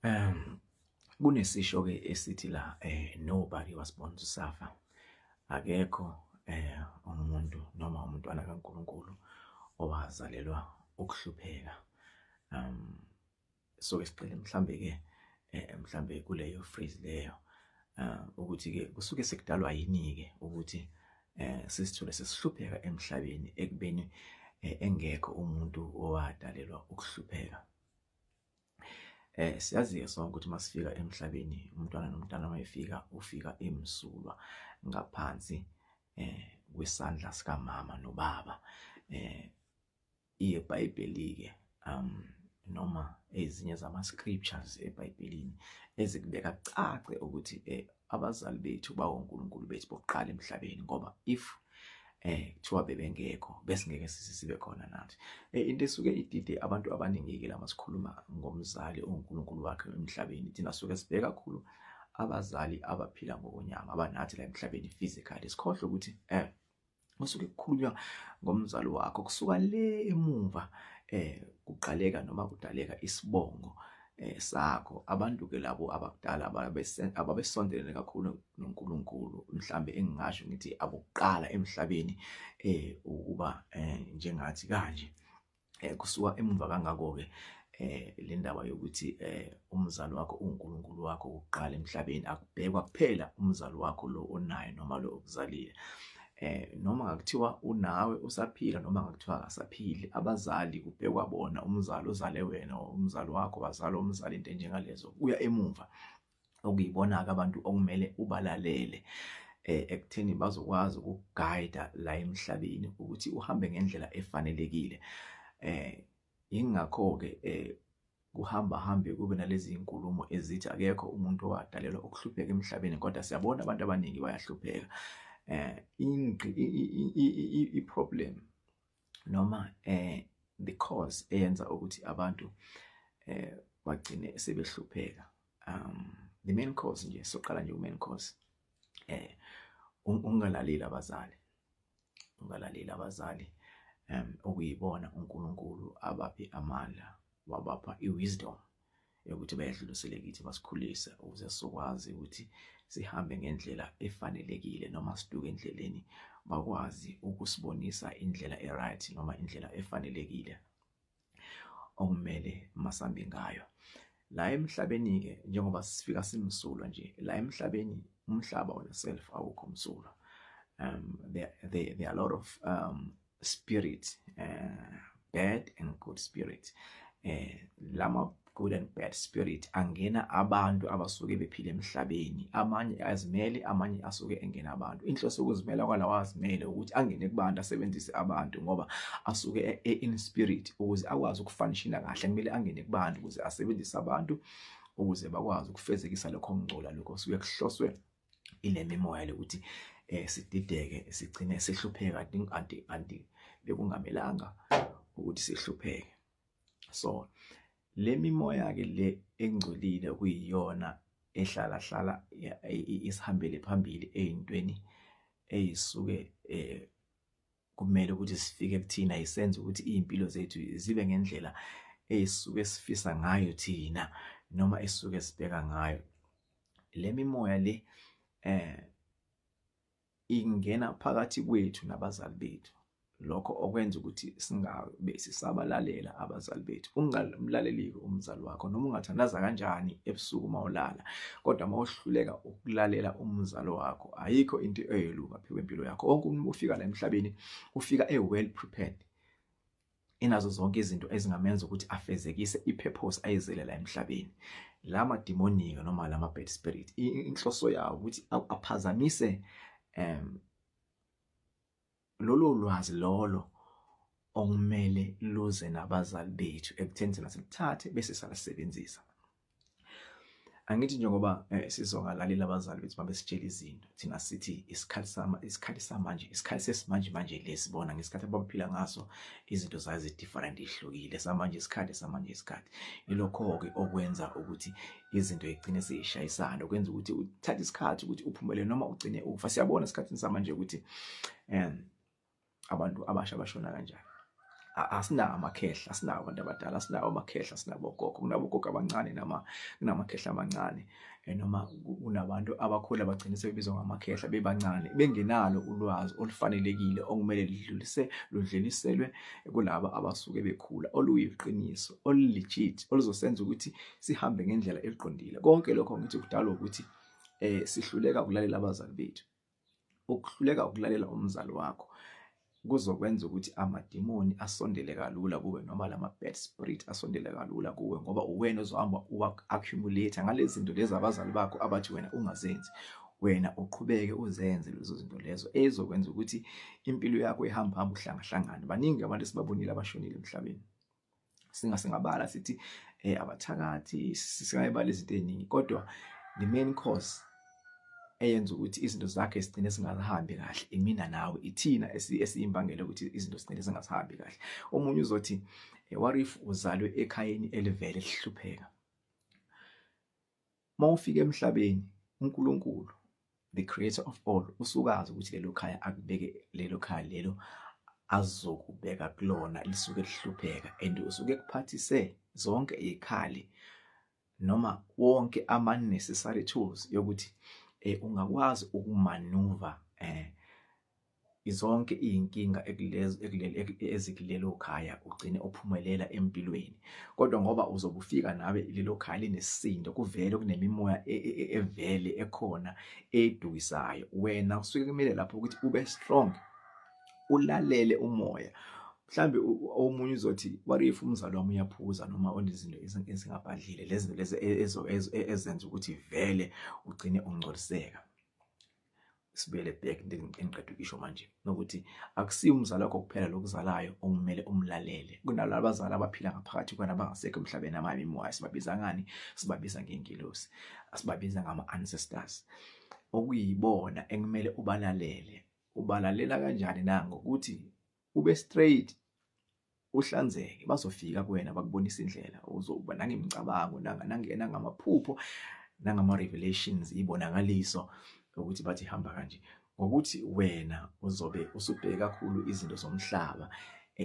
Um, Kunesisho ke esithi la nobody was born to suffer. Akekho umuntu noma umntwana kaNkulunkulu owazalelwa ukuhlupheka. So sicela mhlambe ke mhlambe kuleyo phrase leyo ukuthi ke kusuke sekudalwa yini ke ukuthi sisithole sesihlupheka emhlabeni ekubeni engekho umuntu owadalelwa ukuhlupheka. Siyazi sonke ukuthi masifika emhlabeni umntwana nomntwana mayefika ufika emsulwa ngaphansi kwesandla sika mama nobaba. iBhayibheli ke noma ezinye zama scriptures eBhayibhelini ezikubeka cace ukuthi abazali bethu bawonkulunkulu bethu bokuqala emhlabeni, ngoba if kuthiwa bebengekho bese ngeke sibe khona nathi. Into esuke idide abantu abaningi ke lama sikhuluma ngomzali onkulunkulu wakhe emhlabeni, thina suke sibheka kakhulu abazali abaphila ngokonyama abanathi la emhlabeni physically. Sikhohle ukuthi kusuke kukhulunywa ngomzali wakho kusuka le emuva kuqaleka noma kudaleka isibongo sakho. Abantu ke labo abakudala ababesondelene kakhulu noNkulunkulu, mhlambe engingasho ngithi abokuqala emhlabeni ukuba njengathi kanje. Kusuka emuva kangako ke le ndaba yokuthi umzali wakho uNkulunkulu wakho ukuqala emhlabeni, akubhekwa kuphela umzali wakho lo onayo noma lo okuzalile. Noma ngakuthiwa unawe usaphila noma ngakuthiwa akasaphili, abazali kubhekwa bona. Umzali ozale wena, umzali wakho wazala umzali, into enjengalezo kuya emuva okuyibona-ke abantu okumele ubalalele ekutheni bazokwazi ukuguide la emhlabeni ukuthi uhambe ngendlela efanelekile. Ingakho-ke kuhambe kube nalezi inkulumo ezithi akekho umuntu owadalelwa ukuhlupheka emhlabeni, kodwa siyabona abantu abaningi bayahlupheka. I-problem noma the cause eyenza ukuthi abantu bagcine sebehlupheka, the main cause nje, soqala nje main cause ungalaleli abazali okuyibona uNkulunkulu abaphe amandla, wabapha i-wisdom yokuthi bayedlulisele kithi basikhulise ukuze sizokwazi ukuthi sihambe ngendlela efanelekile, noma siduke endleleni bakwazi ukusibonisa indlela right noma indlela efanelekile okumele masambe ngayo. La emhlabeni ke njengoba sifika simsulwa nje, la emhlabeni umhlaba wona self awukho msulwa. There are a lot of spirit, bad and good spirit. Lama good and bad spirit angena abantu abasuke bephila emhlabeni, amanye azimele, amanye asuke engena abantu. Inhloso yokuzimela kwalawa azimele ukuthi angene kubantu asebenzise abantu, ngoba asuke in spirit ukuze akwazi ukufunctiona kahle. Kumele angene kubantu ukuze asebenzise abantu ukuze bakwazi ukufezekisa lokho ngcola lokho suke kuhloswe ile mimoya lokuthi sidideke sigcine sihlupheka anti bekungamelanga ukuthi sihlupheke. So le mimoya ke le engcolile kuyiyona ehlala isihambele phambili ezintweni ezisuke kumele ukuthi sifike kuthina, isenze ukuthi izimpilo zethu zibe ngendlela ezisuke sifisa ngayo thina noma esisuke sibheka ngayo. Le mimoya le ingena phakathi kwethu nabazali bethu, lokho okwenza ukuthi singabe sisabalalela abazali bethu. Ungamlaleli umzali wakho noma ungathandaza kanjani ebusuku mawulala, kodwa mawuhluleka ukulalela umzali wakho, ayikho into eyelunga phela impilo yakho. Wonke umuntu ufika la emhlabeni ufika well prepared, inazo zonke izinto ezingamenza ukuthi afezekise ipurpose ayizele la emhlabeni. Lama demonica noma lama bad spirit inhloso yawo ukuthi aphazamise lolo lwazi lolo okumele luze nabazali bethu ekutheni thina silithathe bese salisebenzisa. Angithi njengoba sizongalalela abazali bethu mabesitshela izinto, thina sithi isikhathi samanje, isikhathi sesimanje manje lesibona ngesikhathi abaphila ngaso izinto zazi different, ihlukile. Samanje isikhathi ilokho-ke okwenza ukuthi izinto igcine sezishayisana, okwenza ukuthi uthathe isikhathi ukuthi uphumelele noma ugcine ufa. Siyabona esikhathini samanje ukuthi abantu abasha bashona kanjani. asinawo amakhehla, asinawo abantu abadala, asinawo amakhehla, asinabo ogogo, kunabogogo abancane kunamakhehla amancane, noma kunabantu abakhula bagcine sebebizwa ngamakhehla bebancane, bengenalo ulwazi olufanelekile okumele ludluliselwe kulaba abasuke bekhula, oluyiqiniso, olu-legit, oluzosenza ukuthi sihambe ngendlela eqondile. Konke lokho ngithi kudalwa ukuthi sihluleka ukulalela abazali bethu. Ukuhluleka ukulalela umzali wakho kuzokwenza ukuthi amadimoni asondele kalula kuwe, noma lama-bad spirit asondele kalula kuwe, ngoba uwena ozohamba uwa-accumulate ngalezi zinto lezi abazali bakho abathi wena ungazenzi. Wena uqhubeke uzenze lezo zinto lezo ezokwenza ukuthi impilo yakho ihamba uhlangahlangane. Baningi abantu esibabonile abashonile emhlabeni. Singabala sithi abathakathi, singayibala izinto eziningi, kodwa the main cause eyenza ukuthi izinto zakhe zigcine zingahambi kahle imina nawe, ithina esiyimbangela ukuthi izinto zigcine zingahambi kahle. Omunye uzothi what if uzalwe ekhayeni elivele lihlupheka? Mawufika emhlabeni, uNkulunkulu, the creator of all, usukazi ukuthi lelo khaya akubeke, lelo khaya lelo azokubeka kulona lisuke lihlupheka, and usuke kuphathise zonke izikhali noma wonke ama-necessary tools yokuthi ungakwazi ukumanuva zonke iy'nkinga ezikulelo khaya, ugcine uphumelela empilweni. Kodwa ngoba uzobe ufika nawe lelo khaya linesisindo, kuvele kunemimoya evele ekhona edukisayo, wena usuke kumele lapho ukuthi ube strong, ulalele umoya. Mhlambe omunye uzothi what if umzali wami uyaphuza noma onezinto ezingabhadlile, lezi ezenza ukuthi vele ugcine ungcoliseka. Sibele back engiqeda ukisho manje nokuthi akusiyo umzali wakho kuphela lokuzalayo okumele umlalele, kunalabo abazali abaphila ngaphakathi kwana abangasekho emhlabeni, amamimoya. Sibabiza ngani? Sibabiza ngengilosi, asibabiza ngama-ancestors, okuyibona ekumele ubalalele. Ubalalela kanjani na? Ngokuthi ube straight, uhlanzeke. Bazofika kuwena bakubonisa indlela, uzoba nangemicabango, nangamaphupho, nangama-revelations, ibonakaliso ukuthi bathi hamba kanje, ngokuthi wena uzobe usubheke kakhulu izinto zomhlaba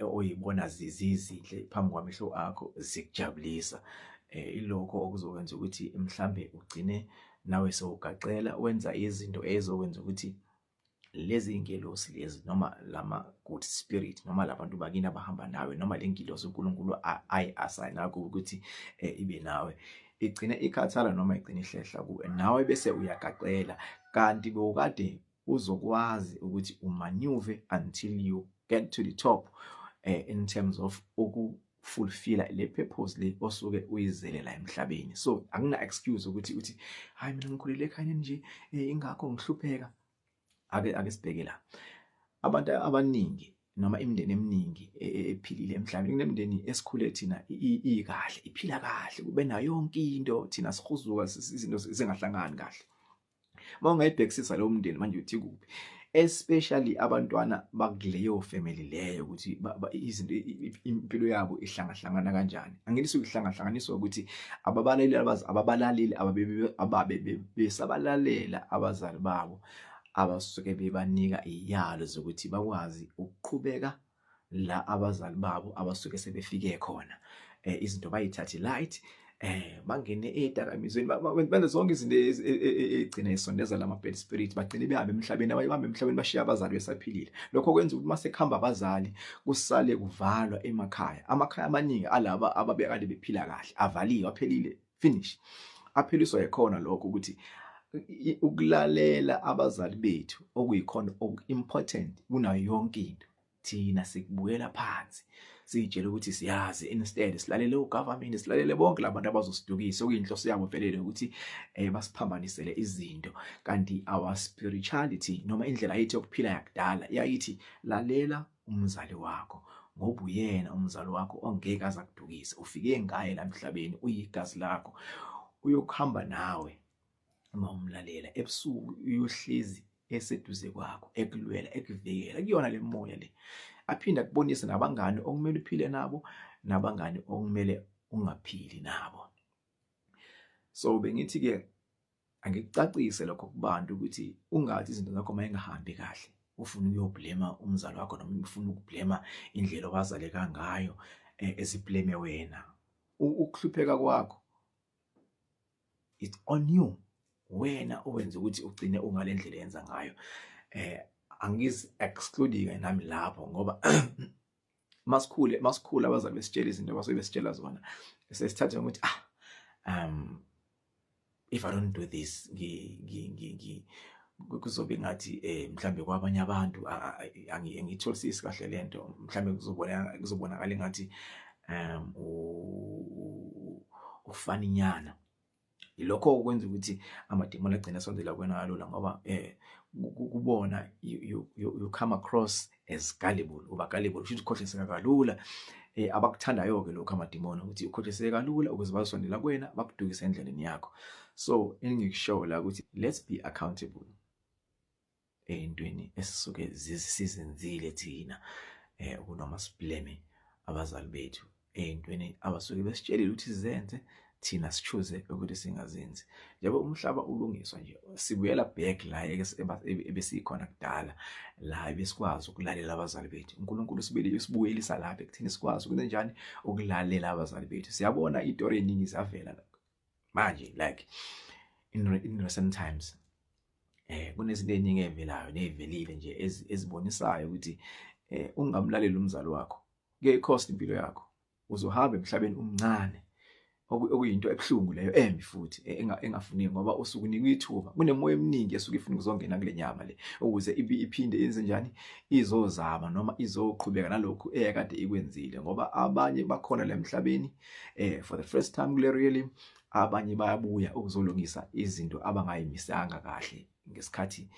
oyibona zizinhle phambi kwamehlo akho, zikujabulisa. Ilokho okuzokwenza ukuthi mhlambe ugcine nawe sewugacela wenza izinto ezokwenza ukuthi lezi ingelosi lezi noma lama-good spirit noma labantu bakini abahamba nawe noma le ngilosi uNkulunkulu ayi-asayina ukuthi ibe nawe, igcine ikhathala noma igcine ihlehla kuwe, nawe bese uyagacela. Kanti bewukade uzokwazi ukuthi umanuve until you get to the top in terms of ukufulfilla le purpose le osuke uyizele la emhlabeni. So akuna excuse ukuthi uthi hayi mina ngikhulele ekhaya nje ingakho ngihlupheka. Ake sibheke la, abantu abaningi noma imindeni eminingi ephilile emhlabeni, kunemindeni esikhule thina ikahle, iphila kahle, kube nayo yonke into, thina sihuzuka izinto zingahlangani kahle. Mawungayibhekisisa lowo mndeni manje uthi kuphi, especially abantwana bakuleyo family leyo, ukuthi izinto impilo yabo ihlangahlangana kanjani. Angithi ukuhlangahlanganiswa ukuthi ababalaleli besabalalela abazali babo abasuke bebanika iyalo zokuthi bakwazi ukuqhubeka la abazali babo abasuke sebefike khona. Izinto bayithathe light, bangene edakamizweni, benze zonke izinto egcina isondeza lama-bad spirit, bagcine behambe emhlabeni, abanye bahambe emhlabeni bashiya abazali besaphilile. Lokho kwenza ukuthi mase kuhamba abazali kusale kuvalwa emakhaya. Amakhaya amaningi alaba ababekade bephila kahle avaliwe, aphelile, finish. Apheliswa yikhona lokho ukuthi ukulalela abazali bethu okuyikhona oku-important kunayo yonke into. Thina sikubukela phansi, siyitshela ukuthi siyazi, instead silalele ugovernment, silalele bonke labantu abazosidukisa, okuyinhloso yabo velele ukuthi basiphambanisele izinto. Kanti our spirituality noma indlela yethu yokuphila yakudala yayithi lalela umzali wakho, ngoba uyena umzali wakho ongeke aze akudukise. Ufike ngaye la emhlabeni, uyigazi lakho, uyokuhamba nawe. Uma umlalela ebusuku uyohlezi eseduze kwakho, ekulwela, ekuvikela kuyona le moya le. Aphinda kubonise nabangani okumele uphile nabo, nabangani okumele ungaphili nabo. So bengithi-ke angikucacise lokho kubantu ukuthi ungathi izinto zakho mayingahambi kahle ufuna ukuyoblema umzali wakho noma ufuna ukublema indlela owazaleka ngayo esibleme wena. Ukuhlupheka kwakho it's on you. Wena owenza ukuthi ugcine ungalendlela yenza ngayo. Angizi exclude nami lapho ngoba masikhule abazali besitshela izinto abasuke besitshela zona sesithatha ukuthi if I don't do this kuzobe ngathi mhlambe kwabanye abantu angitholisisi kahle lento, mhlambe kuzobonakala engathi ufana inyana. Ilokho okwenza ukuthi amadimoni agcina esondela kuwena kalula ngoba kubona you come across as gullible, uba gullible futhi ukhohliseka kalula. Abakuthandayo ke lokho amadimoni ukuthi ukhohliseke kalula ukuze bazosondela kuwena bakudukise endleleni yakho. So engikusho la ukuthi let's be accountable ey'ntweni esisuke sizenzile thina ukunoma sibleme abazali bethu ey'ntweni abasuke besitshelile ukuthi sizenze thina sichoose ukuthi singazenzi. Njengoba umhlaba ulungiswa nje sibuyela back la ebesikhona kudala la ebesikwazi ukulalela abazali bethu. uNkulunkulu sibuyelisa lapha ekuthini sikwazi ukwenza njani ukulalela abazali bethu. Siyabona izinto eziningi ziyavela manje like in recent times kunezinto eziningi ezivelayo nezivelile nje ezibonisayo ukuthi ungamlaleli umzali wakho kuyayicost impilo yakho. Uzohamba emhlabeni umncane okuyinto ebuhlungu leyo embi futhi engafuni ngoba usuke unikwa ithuba. Kunemoya eminingi esuke ifuna ukuzongena kule nyama le ukuze iphinde yenze njani izozama noma izoqhubeka nalokhu ekade ikwenzile ngoba abanye bakhona la emhlabeni for the first time kule realm. Abanye bayabuya ukuzolungisa izinto abangayimisanga kahle ngesikhathi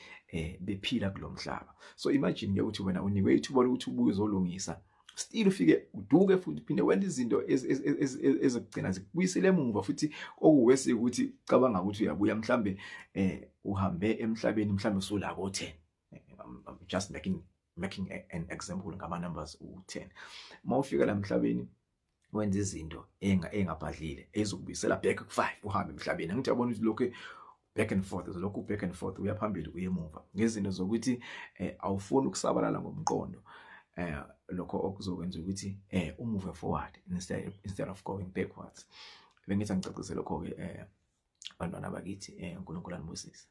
bephila kulomhlaba. So imagine ke ukuthi wena unikwe ithuba lokuthi ubuye uzolungisa, still ufike uduke futhi uphinde wenza izinto ezigcina zikubuyisela emuva futhi okuwese ukuthi cabanga ukuthi uyabuya mhlambe uhambe emhlabeni mhlambe usulako 10. I'm just making an example ngama numbers u10. Mawufika la emhlabeni wenza izinto engabhadlile ezokubuyisela back ku5 uhambe emhlabeni. Angithi yabona ukuthi lokho back and forth, lokho back and forth uyaphambili uyemuva ngezinto zokuthi awufuni ukusabalala ngomqondo. Lokho okuzokwenza ukuthi move forward instead of going backwards. Bengithi ngicacisele lokho ke bantwana bakithi uNkulunkulu anibusise.